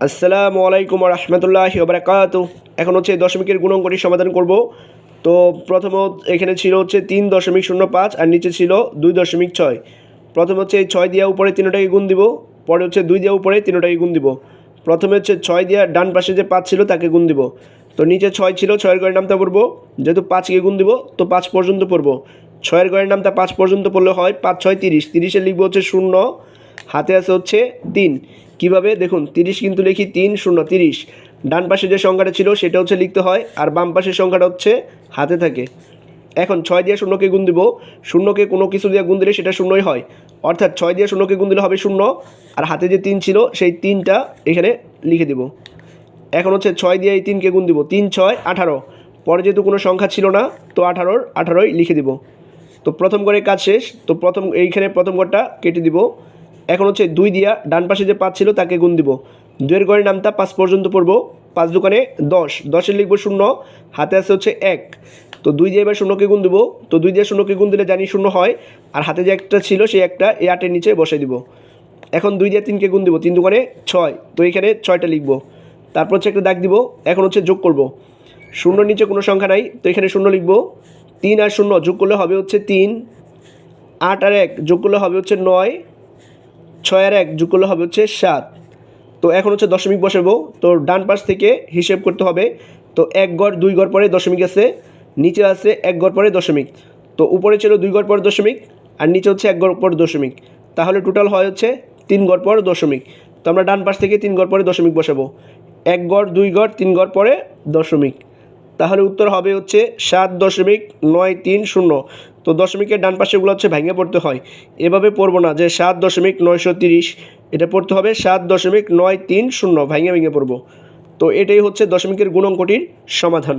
আসসালামু আলাইকুম ওয়া রাহমাতুল্লাহি ওয়া বারাকাতুহু। এখন হচ্ছে দশমিকের গুণঙ্কটির সমাধান করব। তো প্রথমত এখানে ছিল হচ্ছে 3.05 আর নিচে ছিল 2.6। প্রথমে হচ্ছে এই 6 দিয়ে উপরে 3টাকে গুণ দিব, পরে হচ্ছে 2 দিয়ে উপরে 3টাকে গুণ দিব। প্রথমে হচ্ছে 6 দিয়ে ডান পাশে যে 5 ছিল তাকে গুণ দিব। তো নিচে 6 ছিল, 6 এর ঘরের নামটা পড়ব, যেহেতু 5কে গুণ দিব তো 5 পর্যন্ত পড়ব। 6 এর ঘরের নামটা 5 পর্যন্ত পড়লে হয় 5 6 30, 30 এ লিখব হচ্ছে 0, হাতে আছে হচ্ছে 3। কীভাবে দেখুন, 30 কিন্তু লিখি 3 0 30। ডান পাশে যে সংখ্যাটা ছিল সেটা হচ্ছে লিখতে হয়, আর বাম পাশের সংখ্যাটা হচ্ছে হাতে থাকে। এখন 6 দিয়ে 0কে গুণ দিব, 0কে কোনো কিছু দিয়ে গুণ দিলে সেটা 0ই হয়, অর্থাৎ 6 দিয়ে 0কে গুণ দিলে হবে 0, আর হাতে যে 3 ছিল সেই 3টা এখানে লিখে দিব। এখন হচ্ছে 6 দিয়ে এই 3কে গুণ দিব, 3 6 18, পরে যেহেতু কোনো সংখ্যা ছিল না তো 18ই লিখে দিব। তো প্রথম ঘরের কাজ শেষ। তো এইখানে প্রথম ঘরটা কেটে দিব। এখন হচ্ছে 2 দিয়া ডান পাশে যে 5 ছিল তাকে গুণ দিব, 2 এর ঘরের নামটা 5 পর্যন্ত পড়ব, 5 দোকানে 10, 10-এ লিখব 0, হাতে আছে হচ্ছে 1। তো 2 দিয়ে এবার 0কে গুণ দিব, তো 2 দিয়ে 0কে গুণ দিলে জানি 0 হয়, আর হাতে যে একটা ছিল সেই একটা এই 8-এর নিচে বসাই দিব। এখন 2 দিয়ে 3কে গুণ দিব, 3 দোকানে 6, তো এইখানে 6টা লিখব। তারপর হচ্ছে একটা দাগ দিব। এখন হচ্ছে যোগ করব, 0-র নিচে কোনো সংখ্যা নাই তো এখানে 0 লিখব। 3 আর 0 যোগ করলে হবে হচ্ছে 3, 8 আর 1 যোগ করলে হবে হচ্ছে 9, 6 আর 1 যোগ করলে হবে হচ্ছে 7। তো এখন হচ্ছে দশমিক বসাবো। তো ডান পাশ থেকে হিসেব করতে হবে। তো 1 ঘর 2 ঘর পরে দশমিক আছে, নিচে আছে 1 ঘর পরে দশমিক। তো উপরে ছিল 2 ঘর পর দশমিক, আর নিচে হচ্ছে 1 ঘর পর দশমিক, তাহলে টোটাল হয় হচ্ছে 3 ঘর পর দশমিক। তো আমরা ডান পাশ থেকে 3 ঘর পরে দশমিক বসাবো, 1 ঘর 2 ঘর 3 ঘর পরে দশমিক, তাহলে উত্তর হবে হচ্ছে 7.930। তো দশমিকের ডান পাশেগুলো হচ্ছে ভেঙে পড়তে হয়, এভাবে পড়বো না যে 7.930, এটা পড়তে হবে 7.930, ভেঙে ভেঙে পড়বো। তো এটাই হচ্ছে দশমিকের গুণঙ্কটির সমাধান।